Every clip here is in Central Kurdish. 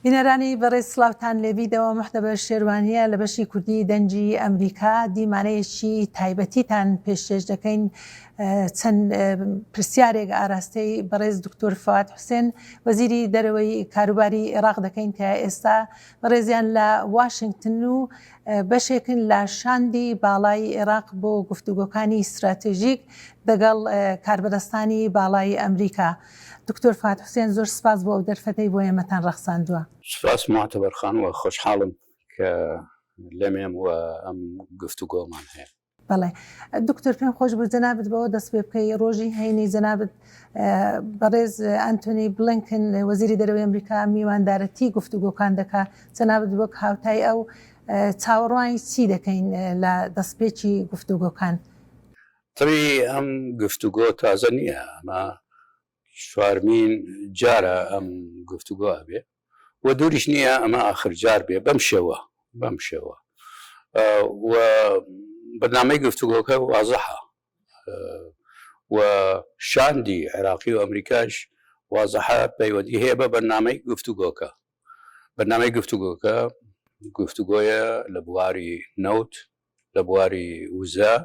بینەرانی بەڕێز سڵاوتان لێبیدەوە مەحتەبە شێروانیە لە بەشی کوردی دەنجی ئەمریکا دیمانەیەکی تایبەتیتان پێشکەش دەکەین چەند پرسیارێک ئاراستەی بەڕێز دکتۆر فواد حوسێن وەزیری دەرەوەی کاروباری عێراق دەکەین کە ئێستا بەڕێزیان لە واشنگتن و بەشێکن لە شاندی باڵای عێراق بۆ گفتوگۆکانی استراتێژیک دەگەڵ کاربەدەستانی باڵای ئەمریکا. دکتۆر فواد حوسێن زۆر سپاس بۆ ئەو دەرفەتەی بۆ ئێمەتان ڕەخساندووە. سپاس معتەبەر خانووە، خۆشحاڵم کە لەمێم و ئەم گفتوگۆمان هەیە. بەڵێ دکتۆر پێم خۆش بوو جەنابەت بەوە دەست پێ بکەی ڕۆژی هەینی جەنابەت بەڕێز ئەنتۆنی بلینکن وەزیری دەرەوەی ئەمریکا میواندارەتی گفتوگۆکان دەکات. جەنابەت وەک هاوتای ئەو چاوەڕوانی چی دەکەین لە دەستپێکی گفتوگۆکان؟ تری ئەم گفتوگۆ تازە نییە، ئەمە چوارمین جارە ئەم گفتوگۆ بێ و دووریش نییە ئەمە ئاخر جار بێ بەم شێوە و بەرنامەی گفتوگۆکە وازەحە و شاندی عێراقی و ئەمریکاش وازەحە پەیوەندی هەیە بە بەرنامەی گفتوگۆکە. بەرنامەی گفتوگۆکە گفتوگۆیە لە بواری نەوت، لە بواری وزە،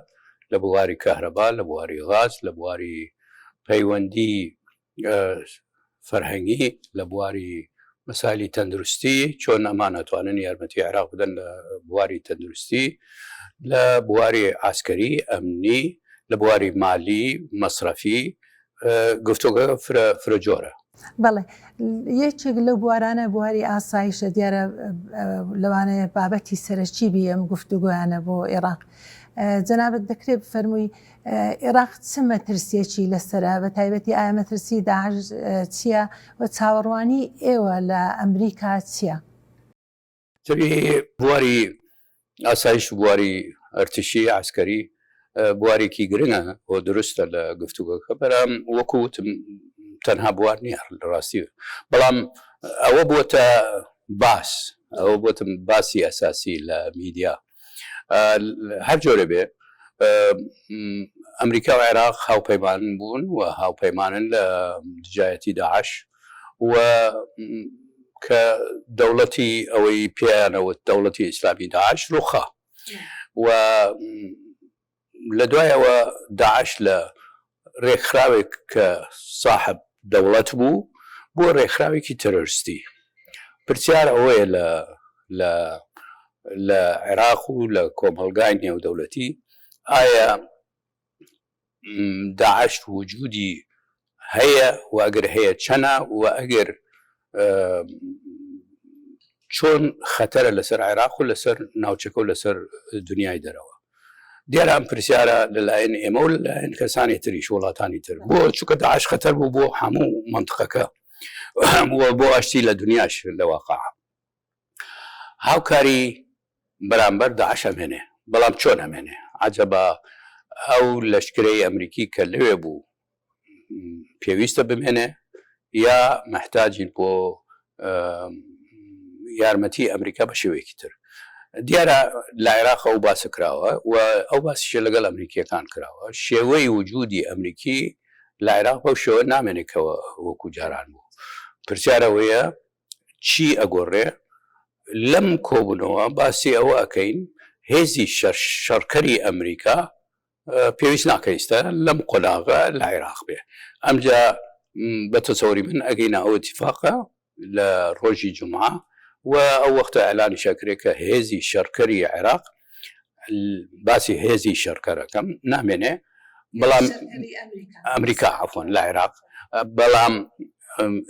لە بواری کەهرەبا، لە بواری غاز، لە بواری پەیوەندی فەرهەنگی، لە بواری مەسائلی تەندروستی، چۆن ئەمان ئەتوانن یارمەتی عێراق بدەن لە بواری تەندروستی، لە بواری عاسکەری ئەمنی، لە بواری مالی مەسرەفی. گفتوگۆ فرەجۆرە. بەڵێ یەکێک لەو بوارانە بواری ئاسایشە دیارە لەوانەیە بابەتی سەرەکی بی ئەم گفتوگۆیانە بۆ عێراق. جەنابەت دەکرێت بفەرمووی عێراق چ مەترسیەکی لەسەرە، بە تایبەتی ئایا مەترسی داعش چییە و چاوەڕوانی ئێوە لە ئەمریکا چییە؟ تری بواری ئاسایش بواری ئەرتشی عسکەری بوارێکی گرنگە بۆ دروستە لە گفتوگۆکە، بەرام وەکوتم تەنها بوار نییە لە ڕاستی، بەڵام ئەوە بۆتە ئەوە بۆتم باسی ئەساسی لە میدیا. هەر جۆرە بێ ئەمریکا و عێراق هاوپەیمان بوون و هاوپەیمانن لە دژایەتی داعش و کە دەوڵەتی ئەوەی پێیانەوە دەوڵەتی ئیسلامی داعش ڕوخا و لە دوایەوە داعش لە ڕێکخراوێک کە صاحب دەوڵەت بوو بۆ ڕێکخراوێکی تەرۆریستی. پرسیار ئەوەیە لە عێراق و لە کۆمەڵگای نێودەوڵەتی ئایا داعش وجودی هەیە و ئەگەر هەیە چەنە و ئەگەر چۆن خەتەرە لەسەر عێراق و لەسەر ناوچەکە و لەسەر دنیای دەرەوە. دیارە ئەم پرسیارە لەلایەن ئێمە و لەلایەن کەسانی تریش وڵاتانی تر بۆ چونکە داعش خەتەر بوو بۆ هەموو مەنتقەکە بۆ ئاشتی لە دنیاش لە واقع هاوکاری بەرامبەر داعش ئەمێنێ، بەڵام چۆن ئەمێنێ؟ عەجەبە ئەو لەشکرەی ئەمریکی کە لەوێ بوو پێویستە بمێنێ یا محتاجین بۆ یارمەتی ئەمریکا بە شێوەیەکی تر. دیارە لە عێراق ئەو باسە کراوە و ئەو باسیشە لەگەڵ ئەمریکیەکان کراوە. شێوەی وجودی ئەمریکی لە عێراق بەو شێوە نامێنێکەوە وەکو جاران بوو. پرسیارەوەیە چی ئەگۆڕێ؟ لەم کۆبوونەوە باسی ئەوە ئەەکەین هێزی شەڕکەری ئەمریکا پێویست ناکەیستە لەم قۆناغە لە عێراق بێ. ئەمجا بە تەسەوری من ئەگەینە ئەو اتفاقە لە ڕۆژی جومعە و ئەو وەختە ئەلانی شاکرێت کە هێزی شەڕکەری عێراق باسی هێزی شەڕکەرەکەم نامێنێ، بەڵام ئەمریکا عەفوەن لە عێراق، بەڵام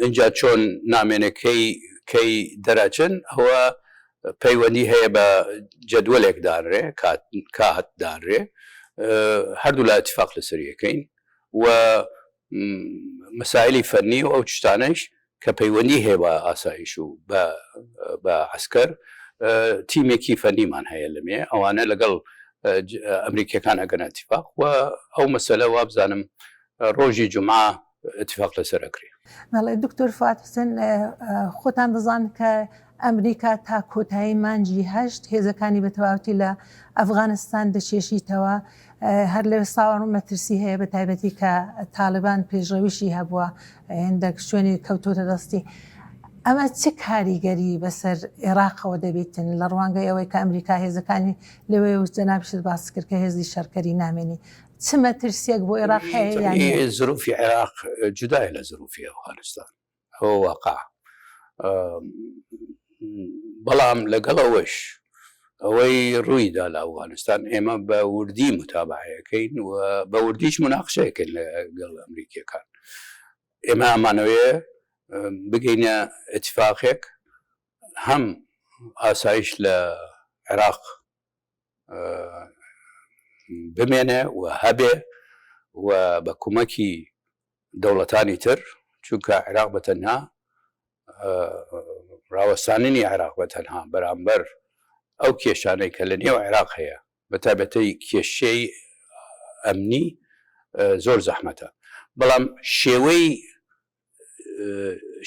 ئینجا چۆن نامێنێ کەی دەراچن ئەوە پەیوەندی هەیە بە جەدوەلێک دانرێ کات دانرێ، هەردوو لە اتفاق لەسەریەکەین و مەسائلی فەنی و ئەو شتانەش کە پەیوەندی هەیە بە ئاسایش و بە عسکەر تیمێکی فەنیمان هەیە لەمێ ئەوانە لەگەڵ ئەمریکیەکان ئەگەن اتفاق و ئەو مەسەلە وابزانم ڕۆژی جومعە اتفاق لەسەر ئەکرێ. بەڵێ دکتۆر فواد حوسێن خۆتان دەزان کە ئەمریکا تا کۆتایی مانجی 8 هێزەکانی بە تەواوەتی لە ئەفغانستان دەچێشیتەوە، هەر لەوێ ساوەڕ و مەترسی هەیە بە تایبەتی کە تاالبان پێشڕەویشی هەبووە هێندێک شوێنی کەوتۆتە دەستی. ئەمە چ کاریگەری بەسەر عێراقەوە دەبێتن لە ڕوانگەی ئەوەی کە ئەمریکا هێزەکانی لەوێ و جەنابیشت باس کرد کە هێزی شەرکەری نامێنی چ مەترسیەک بۆ عێراق هەیە یانی ظروفی عێراق جودایە لە ظروفی ئەفغانستان هو واقع بەڵام لەگەڵەوەش ئەوەی ڕوویدا لە ئەفغانستان ئێمە بە وردی متابعەکەین و بە وردیش مناقشەیەکەین لەگەڵ ئەمریکیەکان ئێمە ئەمانەوەیە بگەینە اتفاقێک هەم ئاسایش لە عێراق بمێنێ و هەبێ و بە کومەکی دەوڵەتانی تر چونکە عێراق بەتەنها ڕاوەستاننی عێراق بەتەنها بەرامبەر ئەو کێشانەی کە لە نێو عێراق هەیە بە تایبەتەی کێشەی ئەمنی زۆر زەحمەتە بەڵام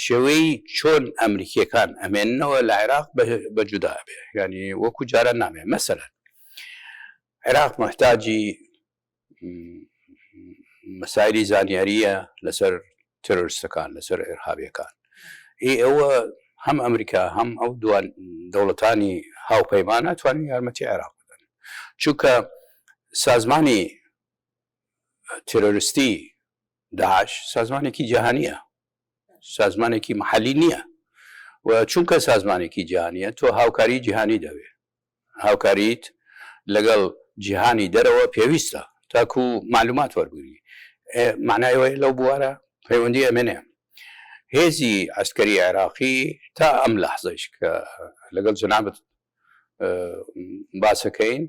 شێوەی چۆن ئەمریکیەکان ئەمێننەوە لە عێراق بەجودا بێ ینی وەکو جارە نامێ مەسەلەن عێراق محتاجی مەسایلی زانیاریە لەسەر ترۆریستەکان لەسەر ئێرهابیەکان ئەوە هەم ئەمریکا هەم ئەو دوان دەوڵەتانی هاوپەیمانە توانین یارمەتی عێراق بدەن چونکە سازمانی ترۆریستی داعش سازمانێکی جیهانیە سازمانێکی محەلی نییە و چونکە سازمانێکی جیهانیە تۆ هاوکاری جیهانی دەوێ هاوکاریت لەگەڵ جیهانی دەرەوە پێویستە تاکو معلومات وەربگری معنایەوەی لەو بوارە پەیوەندی ئەمێنێ هێزی عسکەری عێراقی تا ئەم لەحزەش کە لەگەڵ جەنابەت باسەکەین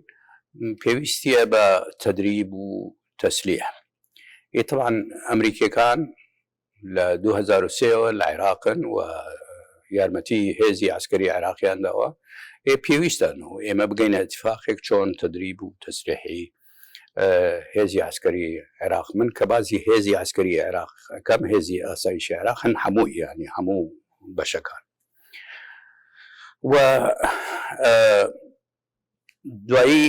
پێویستیە بە تەدریب و تەسلیح طبعا ئەمریکیەکان لە 2003ەوە لە عێراقن و یارمەتی هێزی عسکەری عێراقیان داوە پێویستانەوە ئێمە بگەینە اتفاقێک چۆن تەدریب و تەسلیحی هێزی عسکەری عێراق من کە بازی هێزی عسکەری عێراق کەم هێزی ئاسایشی عێراق هەن هەموو ینی هەموو بەشەکان و دوایی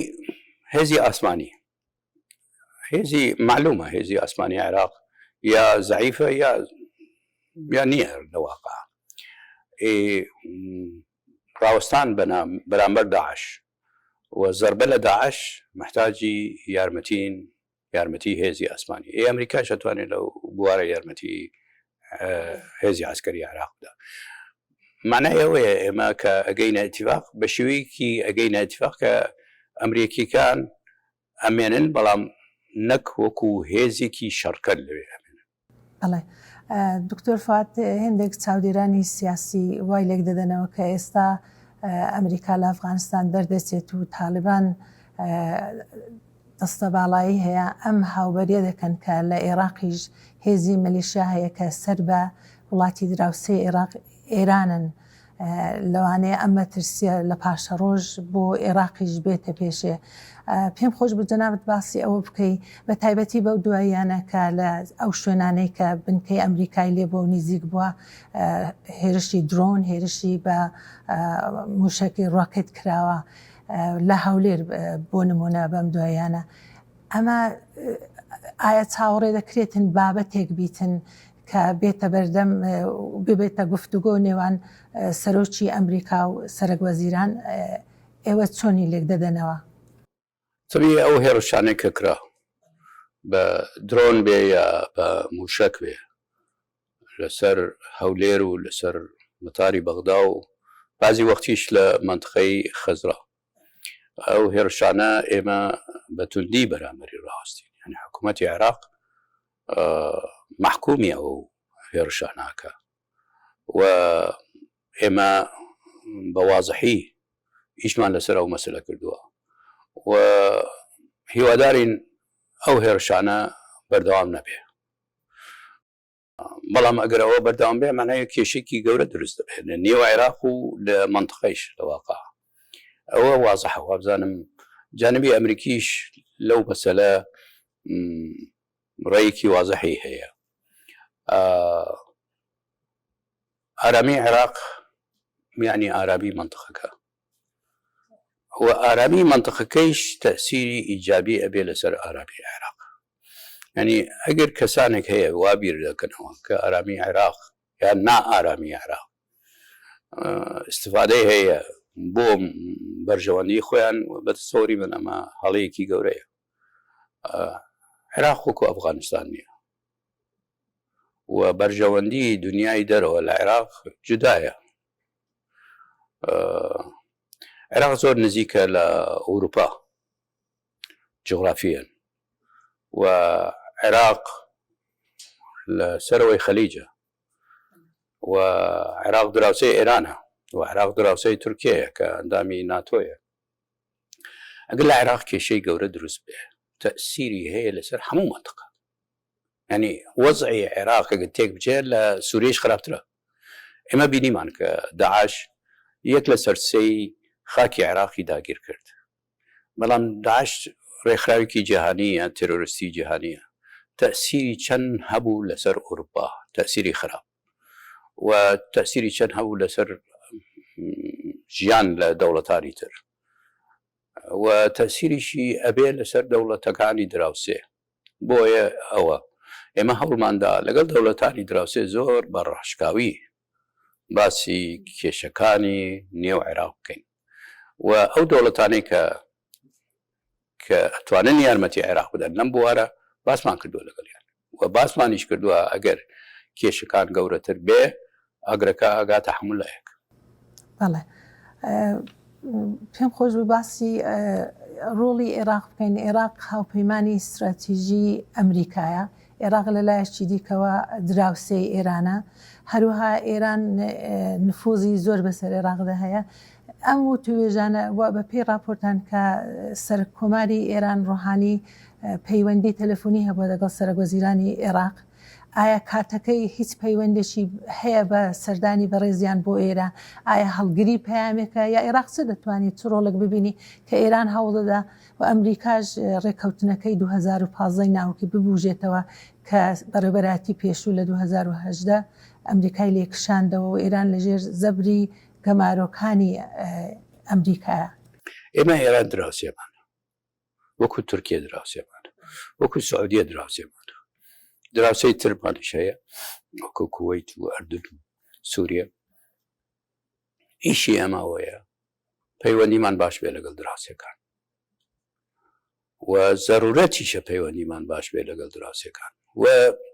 هێزی ئاسمانی هێزی معلومە هێزی ئاسمانی عێراق یا زعیفە یا نییە لەواقع ڕاوەستان بەرامبەر داعش و زەربە لە داعش محتاجی یارمەتی هێزی ئاسمانی ئەمریکاش ئەتوانێت لەو بوارە یارمەتی هێزی عسکەری عێراق بدە معنای ئەوەیە ئێمە کە ئەگەینە ئیتیفاق بە شێوەیەکی ئەگەینە ئیتیفاق کە ئەمریکیەکان ئەمێنن بەڵام نەک وەکو هێزێکی شەڕکەر لەوێ ئەمێنن بەڵێ دکتۆر فواد هێندێک چاودێرانی سیاسی وای لێک دەدەنەوە کە ئێستا ئەمریکا لە ئەفغانستان دەردەچێت و تاالبان دەستە باڵایی هەیە ئەم هاوبەریە دەکەن کە لە عێراقیش هێزی مەلیشیا هەیە کە سەر بە وڵاتی دراوسێ عێراق ئێرانن لەوانەیە ئەم مەترسیە لە پاشە ڕۆژ بۆ عێراقیش بێتە پێشێ پێم خۆش بە جەنابەت باسی ئەوە بکەی بە تایبەتی بەو دواییانە کە لە ئەو شوێنانەی کە بنکەی ئەمریکای لێ بۆ نزیک بووە هێرشی درۆن هێرشی بە موشکی ڕۆکت کراوە لە هەولێر بۆ نمونە بەم دواییانە ئەمە ئایا چاوەڕێ دەکرێتن بابەتێک بیتن کە بێتە بەردەم ببێتە گفتوگۆ نێوان سەرۆکی ئەمریکا و سەرۆکوەزیران ئێوە چۆنی لێک دەدەنەوە طبیعی ئەو هێرشانەی کە کرا بە درۆن بێ یا بە موشک بێ لەسەر هەولێر و لەسەر مەتاری بەغدا و بعضی وەختیش لە منطقەی خەزرا ئەو هێرشانە ئێمە بەتوندی بەرامبەری ڕاستین یعنی حکوومەتی عێراق محکومی ئەو هێرشاناکە و ئێمە بە وازحی ئیشمان لەسەر ئەو مەسەلە کردووە و هیوادارین ئەو هێرشانە بەردەوام نەبێ بەڵام ئەگەر ئەوە بەردەوام بێ معنای کێشێکی گەورە دروست دەبێت لە نێو عێراق و لە منطقەیش لەواقع ئەوە وازحە وابزانم جانبی ئەمریکیش لەو مەسەلە ڕێیەکی وازحی هەیە ئارامی عێراق یعنی ئارامی منطقەکە و ئارامی منطقەکەیش تەسیری ئیجابی ئەبێ لەسەر ئارامی عێراق ینی ئەگەر کەسانێک هەیە وا بیر دەکەنەوە کە ئارامی عێراق یان نا ئارامی عێراق استفادەی هەیە بۆ بەرژەوەندی خۆیان بەدەسەوەری من ئەمە هەڵەیەکی گەورەیە. عێراق وەکو ئەفغانستان نییە و بەرژەوەندی دنیای دەرەوە لە عێراق جودایە. عێراق زۆر نزیکە لە ئەوروپا جغرافیەن و عێراق لە سەرەوەی خەلیجە و عێراق دراوسەی ئێرانە و عێراق دراوسەی تورکیەیە کە ئەندامی ناتۆیە. ئەگەر لە عێراق کێشەی گەورە دروست بێ تەسیری هەیە لەسەر هەموو مەنتقە. ینی وەزعی عێراق ئەگەر تێک بچێت لە سووریش خراپترە. ئێمە بینیمان کە داعش یەک لە سەرسەی خاکی عێراقی داگیر کرد، بەڵام داعش ڕێکخراوێکی جیهانیە، تێرۆریستی جیهانیە. تەسیری چەند هەبوو لەسەر ئەوروپا، تەسیری خراپ، و تەسیری چەند هەبوو لەسەر ژیان لە دەوڵەتانی تر، و تەسیریشی ئەبێ لەسەر دەوڵەتەکانی دراوسێ. بۆیە ئەوە ئێمە هەوڵماندا لەگەڵ دەوڵەتانی دراوسێ زۆر بە ڕاشکاوی باسی کێشەکانی نێو عێراق بکەین و ئەو دەوڵەتانەی کە ئەتوانن یارمەتی عێراق بدەن لەم بوارە باسمان کردووە لەگەڵیان و باسمانیش کردووە ئەگەر کێشەکان گەورەتر بێ ئەگرەکە ئاگاتە هەموو لایەک. بەڵێ پێم خۆش بوو باسی ڕۆڵی عێراق بکەین. عێراق هاوپەیمانی استراتیژی ئەمریکایە. عێراق لە لایەکی دیکەوە دراوسێی ئێرانە، هەروەها ئێران نفوزی زۆر بەسەر عێراقدا هەیە. ئەم و توێژانە بە پێی راپۆرتان کە سەرکۆماری ئێران ڕۆحانی پەیوەندی تەلەفۆنی هەبووە لەگەڵ سەرۆکوەزیرانی عێراق. ئایا کاتەکەی هیچ پەیوەندێکی هەیە بە سەردانی بەڕێزیان بۆ ئێرە؟ ئایا هەڵگری پەیامێکە یا عێراق چ دەتوانێت چ ڕۆڵێک ببینی کە ئێران هەوڵدەدا و ئەمریکاش ڕێککەوتنەکەی 2015 ناوکی ببوژێتەوە کە بەڕێبەراتی پێشوو لە 2010 ئەمریکای لێکشاندەوە و ئێران لەژێر زەبری گەمارۆکانی ئەمریکایە؟ ئێمە ئێران دراوسێمانە، وەکو تورکیە دراوسێمانە، وەکو سعودیە دراوسێمانە، دراوسەی ترمانش هەیە وەکو کووەیت و ئەردن و سووریە. ئیشی ئەماوەیە پەیوەندیمان باش بێ لەگەڵ دراوسەکان و زەرورەتیشە پەیوەندیمان باش بێ لەگەڵ دراوسەکان و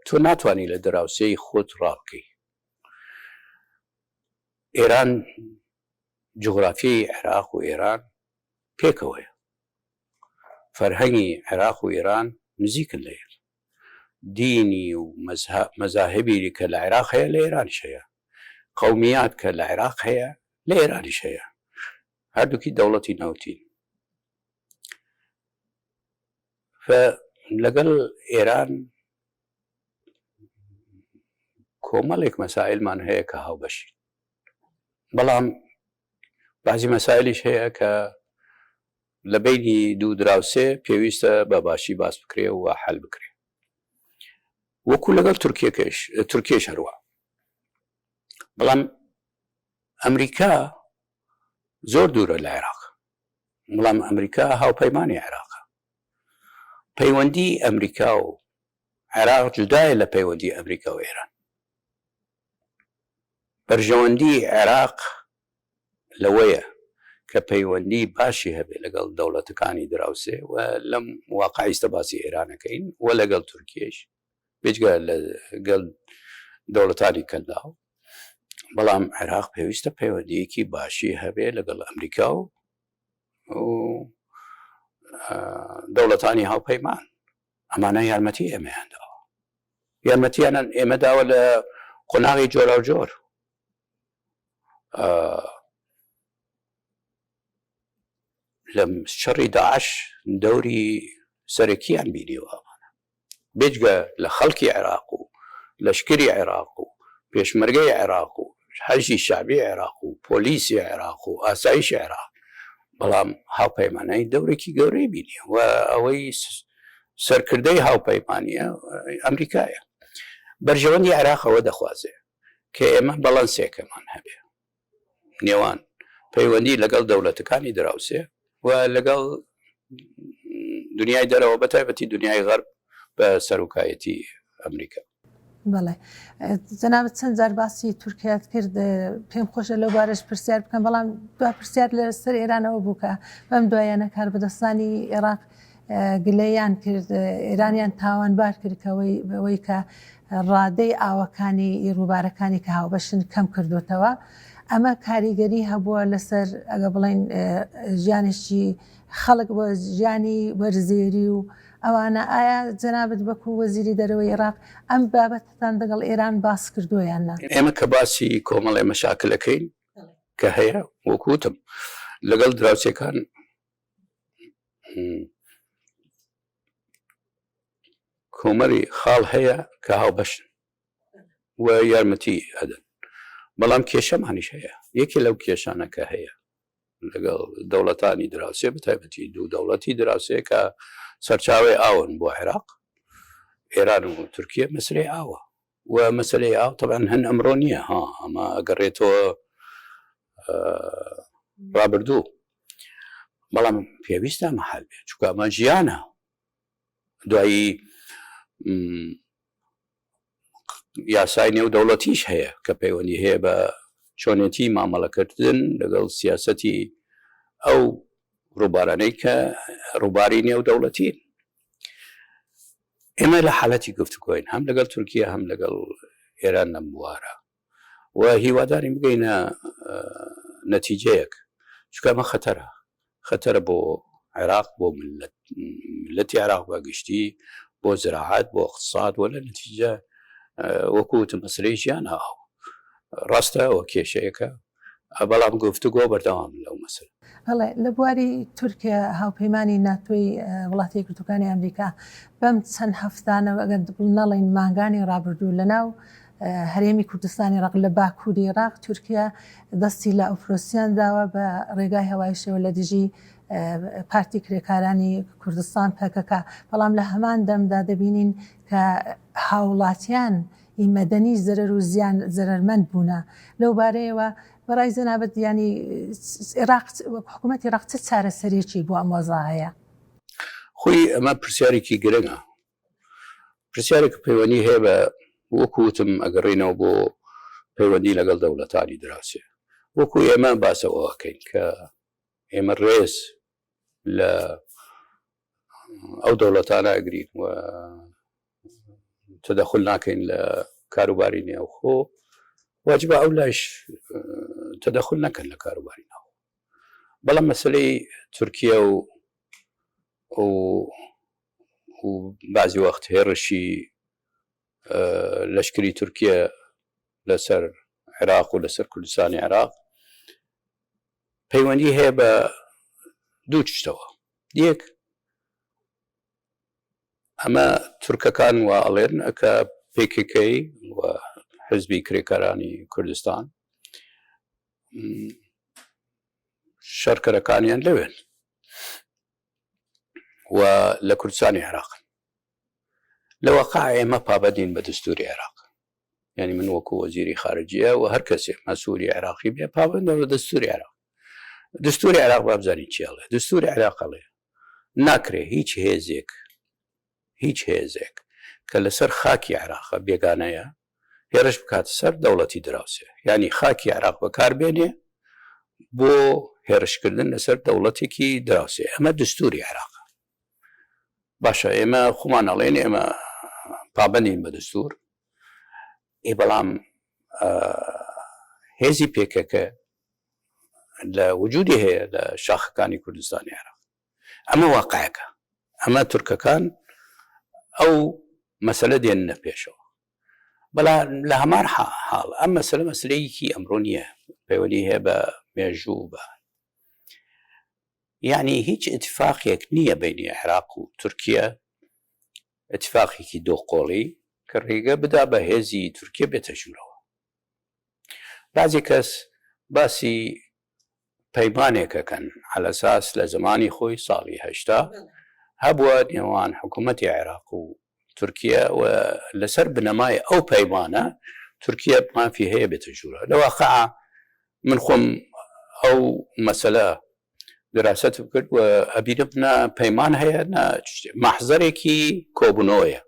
تۆ ناتوانانی لە دراوسەی خۆت ڕابکەی. ئێران جغرافیای عێراق و ئێران پێکەوەیە، فەرهەنگی عێراق و ئێران نزیکن لە ئێران، دینی و مەزاهبی کە لە عێراق هەیە لە ئێرانیش هەیە، قەومیات کە لە عێراق هەیە لە ئێرانیش هەیە، هەردووکی دەوڵەتی ناوتین. لەگەڵ ئێران کۆمەڵێک مەسائلمان هەیە کە هاوبەشی، بەڵام بعضی مەسائلیش هەیە کە لە بینی دوو دراوسێ پێویستە بە باشی باس بکرێ و حەل بکرێ. وەکو لەگەڵ تورکیەش هەروە. بەڵام ئەمریکا زۆر دوورە لە عێراق، بەڵام ئەمریکا هاوپەیمانی عێراقە. پەیوەندی ئەمریکا و عێراق جودایە لە پەیوەندی ئەمریکا و ئێران. بەرژەوەندی عێراق لەوەیە کە پەیوەندی باشی هەبێ لەگەڵ دەوڵەتەکانی دراوسێ و لەم واقعیستە باسی ئێرانەکەین و لەگەڵ تورکیەش بێجگە لەگەڵ دەوڵەتانی کەنداو. بەڵام عێراق پێویستە پەیوەندیەکی باشی هەبێ لەگەڵ ئەمریکا و دەوڵەتانی هاوپەیمان. ئەمانە یارمەتی ئێمەیانداوە، یارمەتیانە ئێمە داوە لە قۆناغی جۆرا و جۆر. لە شەڕی داعش دەوری سەرەکییان بینیوە، بێجگە لە خەڵکی عێراق و لەشکری عێراق و پێشمەرگەی عێراق و حەشی شعبی عێراق و پۆلیسی عێراق و ئاسایشی عێراق. بەڵام هاوپەیمانەی دەورێکی گەورەی بینیە و ئەوەی سەرکردەی هاوپەیمانیە ئەمریکایە. بەرژەوەندی عێراق ئەوە دەخوازێ کە ئێمە بەڵەنسێکەمان هەبێ نێوان پەیوەندی لەگەڵ دەوڵەتەکانی دراوسێ و لەگەڵ دنیای دەرەوە، بەتایبەتی دنیای غەرب بە سەرۆکایەتی ئەمریکا. بەڵێ جەنابەت چەند جار باسی تورکیات کرد پێم خۆشە لەو بارەش پرسیار بکەم بەڵام دوا پرسیار لەسەر ئێرانەوە بووکە بەم دوایانە کاربەدەستانی عێراق گلەیان کرد ئێرانیان تاوانبار کردکەوەی بەوەی کە ڕادەی ئاوەکانی ڕووبارەکانی کە هاوبەشن کەم کردوتەوە ئەمە کاریگەری هەبووە لەسەر ئەگە بڵێن ژیانێکی خەڵک بۆ ژیانی وەرزێری و ئەوانە ئایا جەنابەت وەکو وەزیری دەرەوەی عێراق ئەم بابەتتان لەگەڵ ئێران باس کردوویان نا ئێمە کە باسی کۆمەڵی مەشاکلەکەین کە هەیە وەکوتم لەگەڵ دراوسێکان کۆمەری خاڵ هەیە کە هاوبەشن و یارمەتی ئەدەن بەڵام کێشەمانیش هەیە یەکێ لەو کێشانە کە هەیە لەگەڵ دەوڵەتانی دراوسێ بەتایبەتی دوو دەوڵەتی دراوسێ کە سەرچاوی ئاون بۆ عێراق ئێران و تورکیە مەسلەی ئاوە و مەسلەی ئاو تەبەن هەن ئەمڕۆ نییە ئەمە ئەگەڕێتەوە ڕابردوو بەڵام پێویستە مەحال بێت چونکە ئەمە ژیانە دوایی یاسای نێو دەوڵەتیش هەیە کە پەیوەندی هەیە بە چۆنێتی مامەڵەکردن لەگەڵ سیاسەتی ئەو ڕووبارانەی کە ڕووباری نێو دەوڵەتین ئێمە لە حالەتی گفتوگۆین هەم لەگەڵ تورکیە هەم لەگەڵ ئێران لەم بوارە و هیواداری بگەینە نەتیجەیەک چونکە ئەمە خەتەرە بۆ عێراق بۆ ملەتی عێراق بە گشتی بۆ زراعەت بۆ اقتصاد وە لە نەتیجە وەکوتم مەسلەی ژیانە ڕاستە ئەوە کێشەیەکە بەڵام گفتوگۆ بەردەوام لەو مەسل هەڵێ لە بواری تورکیا هاوپەیمانی ناتۆی وڵاتی یەکگرتووەکانی ئەمریکا بەم چەند هەفتانە ئەگەر نەڵێن مانگانی ڕابردوو لەناو هەرێمی کوردستانی عێراق لە باکووری عێراق تورکیا دەستی لە ئۆفرۆسیان داوە بە ڕێگای هەوای شێوە لە دژی پارتی کرێکارانی کوردستان پەکەکە بەڵام لە هەمان دەمدا دەبینین کە هاوڵاتیان مەدەنی زەرەر و زیان زەرەرمەند بوونە لەو بارەیەوە بەڕای جەنابەت ینی حکوومەتی عێراق چه چارەسەرێکی بۆ ئەم وەزا هەیە خۆی ئەمە پرسیارێکی گرنگە پرسیارێک پەیوەندی هەیە بە وەکوتم ئەگەڕێنەوە بۆ پەیوەندی لەگەڵ دەوڵەتانی دراوسێ وەکو ئێمە باسەوەکەین کە ئێمە ڕێز لە ئەو دەوڵەتانە ئەگرین و تدەخل ناکەین لە کاروباری نێوخۆ واجبە ئەو لایش تدەخل نەکەن لە کاروباری ناو بەڵام مەسلەی تورکیا و بعضی وەخت هێرشی لەشکری تورکیا لەسەر عێراق و لەسەر کوردستانی عێراق پەیوەندی هەیە بە دوو تشتەوە یەک ئەمە تورکەکان و ئەڵێن ئەکە پێکەکەی و حزبی کرێکارانی کوردستان شەرکەرەکانیان لەوێن و لە کوردستانی عێراق لەوەقع ئێمە پابەدین بە دستوری عێراق یعنی من وەکو وەزیری خارجیە و هەر کەسێک مەسئولی عێراقی بێ پابەندە بە دستوری عێراق دستوری عێراق بابزانین چیاڵێ دستوری عێراق ئەڵێ ناکرێ هیچ هێزێک کە لەسەر خاکی عێراقە بێگانەیە هێرش بکاتە سەر دەوڵەتی دراوسێ ینی خاکی عێراق بەکاربێنێ بۆ هێرشکردن لەسەر دەوڵەتێکی دراوسێ ئەمە دستوری عێراق باشە ئێمە خۆمان ئەڵێن ئێمە پابەندین بە دستور بەڵام هێزی پێکەکە لە وجودی هەیە لە شاخەکانی کوردستانی عێراق ئەمە واقعەکە ئەمە تورکەکان ئەو مەسەلە دێننە پێشەوە بەڵام لە هەمان حاڵ ئەم مەسەلە مەسلەیەکی ئەمڕۆ نییە پەیوەندی هەیە بە مێژوو بە یعنی هیچ اتفاقێک نییە بینی عێراق و تورکیا اتفاقێکی دۆقۆڵی کە ڕێگە بدا بە هێزی تورکیا بێتە ژوورەوە بعضی کەس باسی پەیمانێکەکەن على ئەساس لە زمانی خۆی ساڵی هەشتا هەبووە نێوان حکوومەتی عێراق و تورکیا و لەسەر بنەمای ئەو پەیمانە تورکیا مافی هەیە بێتە ژوورە لەواقع من خۆم ئەو مەسەلە دراست بکرد و ئەبیرم نە پەیمان هەیە مەحزەرێکی کۆبوونەوەیە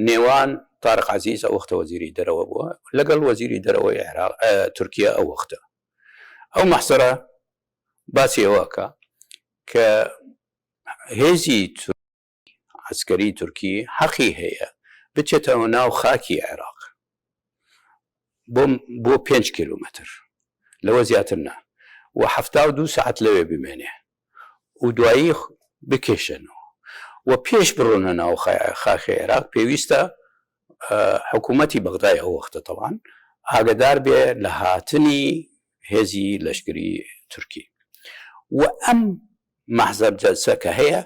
نێوان تارق عزیز ئەو وەختە وەزیری دەرەوە بووە لەگەڵ وەزیری دەرەوەی تورکیا ئەو وەختە ئەو مەحسەرە باسی ئەوەکە کە هێزی عسکەری تورکی حەقی هەیە بچێتەوە ناو خاکی عێراق بۆ 5 کیلومتر لەوە زیاتر نا و 72 ساعت لەوێ بمێنێ و دوایی بکێشنەوە و پێش بڕۆنە ناو خاکی عێراق پێویستە حکوومەتی بەغدای ئەو وەختە تەوان ئاگدار بێ لە هاتنی هێزی لەشکری تورکی و ئەم مەحزەب جەلسە کە هەیە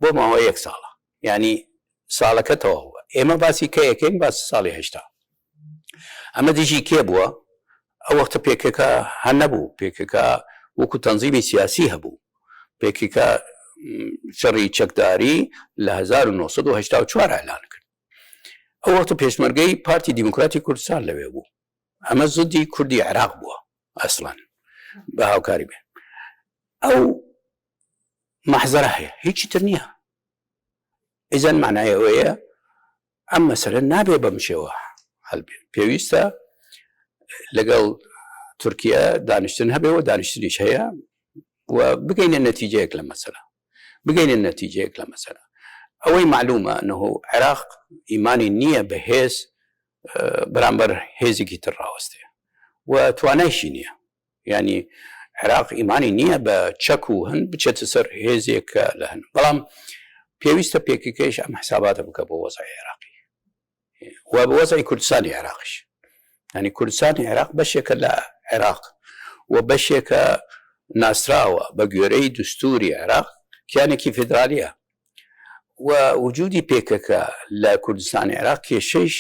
بۆ ماوەی 1 ساڵە ینی ساڵەکە تەواوە ئێمە باسی کە یەکەین باسی ساڵی 80 ئەمە دیژی کێ بووە ئەو وەختە پێکەکە هەر نەبوو پێکەکە وەکو تەنزیمی سیاسی هەبوو پێکەکە شەڕی چەکداری لە 1984 ئەعلان کرد ئەو وەختە پێشمەرگەی پارتی دیموکراتی کوردستان لەوێ بوو ئەمە زودی کوردی عێراق بووە ئەسڵان بە هاوکاری بێ ئەو مەحزەرە هەیە هیچی تر نییە ئیزەن معنای ئەوەیە ئەم مەسەلە نابێ بەم شێوە هەڵبێ پێویستە لەگەڵ تورکیا دانیشتن هەبێەوە دانیشتنیش هەیە و بگەینە نەتیجەیەک لە مەسەلە بگەینە نەتیجەیەک لە مەسەلە ئەوەی معلومە ئەنەهۆ عێراق ئیمانی نییە بە هێز بەرامبەر هێزێکی تر ڕاوەستێ و توانایشی نییە ینی عێراق ئیمانی نییە بە چەک و هەن بچێتە سەر هێزێکە لە هەن بەڵام پێویستە پێکەکەیش ئەم حساباتە بکە بۆ وەزای عێراقی و بە وەزای کوردستانی عێراقیش ینی کوردستانی عێراق بەشێکە لە عێراق و بەشێکە ناسراوە بە گوێرەی دستوری عێراق کیانێکی فیدرالیە و وجودی پێکەکە لە کوردستانی عێراق کێشەیش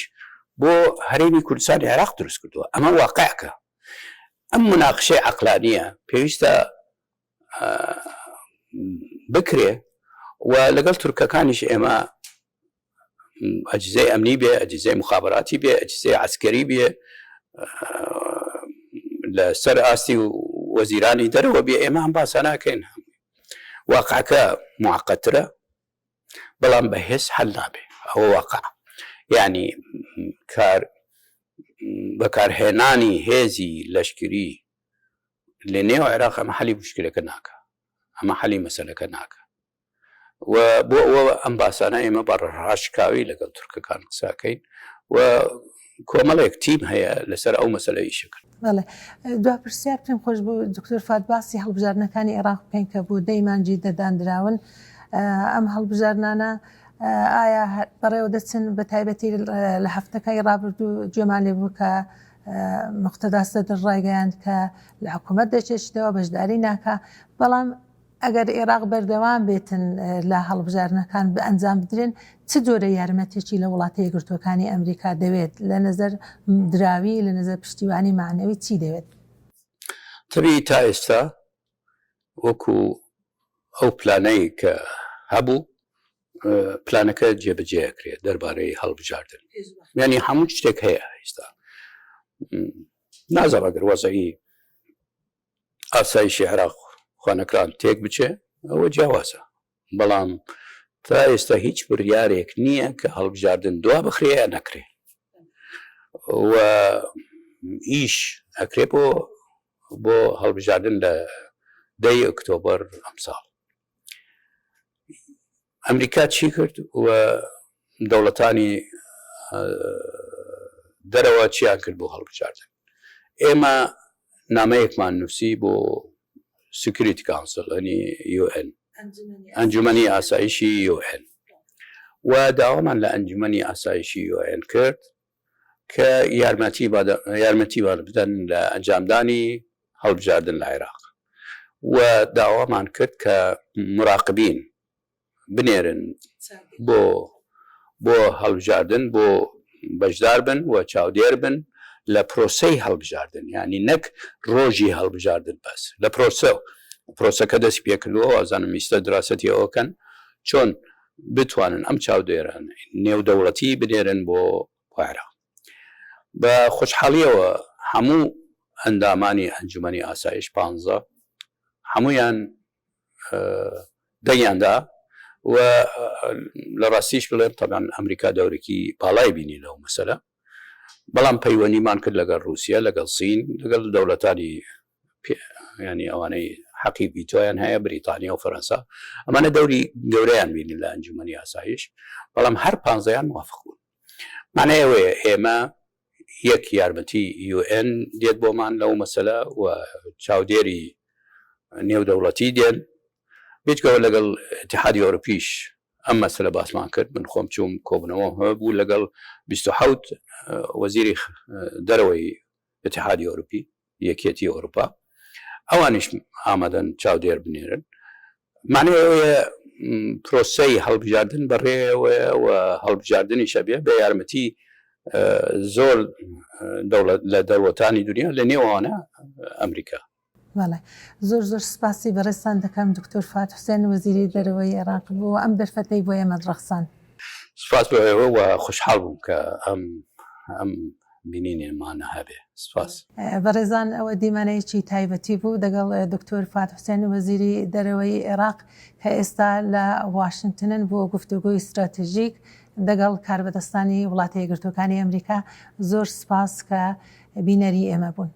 بۆ هەرێمی کوردستانی عێراق دروست کردووە ئەمە واقعەکە ئەم مناقشەی عەقلانیە پێویستە بکرێ و لەگەڵ تورکەکانیش ئێمە ئەجزای ئەمنی بێ ئەجزای مخابراتی بێ ئەجزای عسکەری بێ لە سەر ئاستی وەزیرانی دەرەوە بێ ئێمە هەم باسە ناکەین واقعەکە معقەترە بەڵام بەهێز هەل نابێ ئەوە واقع یعنی بەکارهێنانی هێزی لەشکری لە نێو عێراق ئەمە حەلی مشکلەکە ناکە ئەمە حەلی مەسەلەکە ناکە و بۆ ئەوە ئەم باسانە ئێمە بە ڕاشکاوی لەگەڵ تورکەکان قساکەین و کۆمەڵێک تیم هەیە لەسەر ئەو مەسەلەی شکل بەڵێ دوا پرسیار پێم خۆش بوو دکتۆر فات باسی هەڵبژاردنەکانی عێراق بکەین کە بوو دەیمانجی دەدانراون ئەم هەڵبژاردنانە ئایا بەڕێوە دەچن بە تایبەتی لە هەفتەکەی ڕابردوو گوێمان لێ بوو کە مقتەدا سەدر ڕایگەیاند کە لە حکوومەت دەچێتەوە بەشداری ناکە بەڵام ئەگەر عێراق بەردەوام بێتن لە هەڵبژاردنەکان بە ئەنجام بدرێن چ جۆرە یارمەتێکی لە وڵاتە یەکگرتووەکانی ئەمریکا دەوێت لە نەزەر دراوی لە نەزەر پشتیوانی معنەوی چی دەوێت؟ تەبیعی تا ئێستا وەکو ئەو پلانەی کە هەبوو پلانەکە جێبەجێەکرێت دەربارەی هەڵبژاردن یعنی هەموو شتێک هەیە ئێستا نازەڕ ئەگەر وەزعی ئاسایشی عێراق خوانەکران تێک بچێ ئەوە جیاوازە بەڵام تا ئێستا هیچ بڕیارێک نییە کە هەڵبژاردن دوا بخرێ یا نەکرێ و ئیش ئەکرێ بۆ هەڵبژاردن لە 10 ئۆکتۆبەر ئەمساڵ ئەمریکا چی کرد و دەوڵەتانی دەرەوە چیان کرد بۆ هەڵبژاردن ئێمە نامەیەکمان نووسی بۆ سکیوریتی کاونسل ینی UN ئەنجومەنی ئاسایشی UN و داوامان لە ئەنجومەنی ئاسایشی UN کرد کە یارمەتی بدەن لە ئەنجامدانی هەڵبژاردن لە عێراق و داوامان کرد کە مراقبین بنێرن بۆ هەڵبژاردن بۆ بەشدار بن و چاودێر بن لە پرۆسەی هەڵبژاردن یعنی نەک ڕۆژی هەڵبژاردن بەس لە پرۆسەکە دەست پێکردووە ئازانم ویستە دراسەتی ئەوەکەن چۆن بتوانن ئەم چاودێران نێودەوڵەتی بنێرن بۆ عێراق بە خۆشحاڵیەوە هەموو ئەندامانی ئەنجومەنی ئاسایش 15 هەمویان دەیاندا و لە ڕاستیش بڵێن طبعا ئەمریکا دەورێکی باڵای بینی لەو مەسەلە بەڵام پەیوەندیمان کرد لەگەڵ رووسیا لەگەڵ سین لەگەڵ دەوڵەتانی ینی ئەوانەی حەقی ڤیتۆیان هەیە بریتانیا و فەرەنسا ئەمانە دەوری گەورەیان بینی لە ئەنجومەنی ئاسایش بەڵام هەر 15یان موافق بوون معنای ئەوەیە ئێمە یەک یارمەتی UN دێت بۆمان لەو مەسەلە و چاودێری نێودەوڵەتی دێن بێتکەوە لەگەڵ اتحادی ئەوروپیش ئەم مەسەلە باسمان کرد من خۆم چووم کۆبنەوە بوو لەگەڵ 27 وەزیری دەرەوەی اتحادی ئەوروپی یەکێتی ئەوروپا ئەوانیش ئامادەن چاودێر بنێرن معنی ئەوەیە پرۆسەی هەڵبژاردن بەڕێوەیە و هەڵبژاردننی شەبێ بە یارمەتی زۆر لە دەوڵەتانی دنیا لە نێوانە ئەمریکا زۆر زۆر سپاسی بەڕێستان دەکەم دکتۆر فات حوسێن وەزیری دەرەوەی عێراق بوو ئەم دەرفەتەی بۆ ئێمە دڕەخسان سپاس بۆەوە و خوشحاڵ بووم کە ئەم بینینێمانە هەبێ سپاس بەڕێزان ئەوە دیمانەیەکی تایبەتی بوو دەگەڵ دکتۆر فات حوسێن وەزیری دەرەوەی عێراق کە ئێستا لە واشنگتنن بۆ گفتوگۆی استراتژیک دەگەڵ کاربەدەستانی وڵاتە یەکگرتووەکانی ئەمریکا زۆر سپاس کە بینەری ئێمە بوون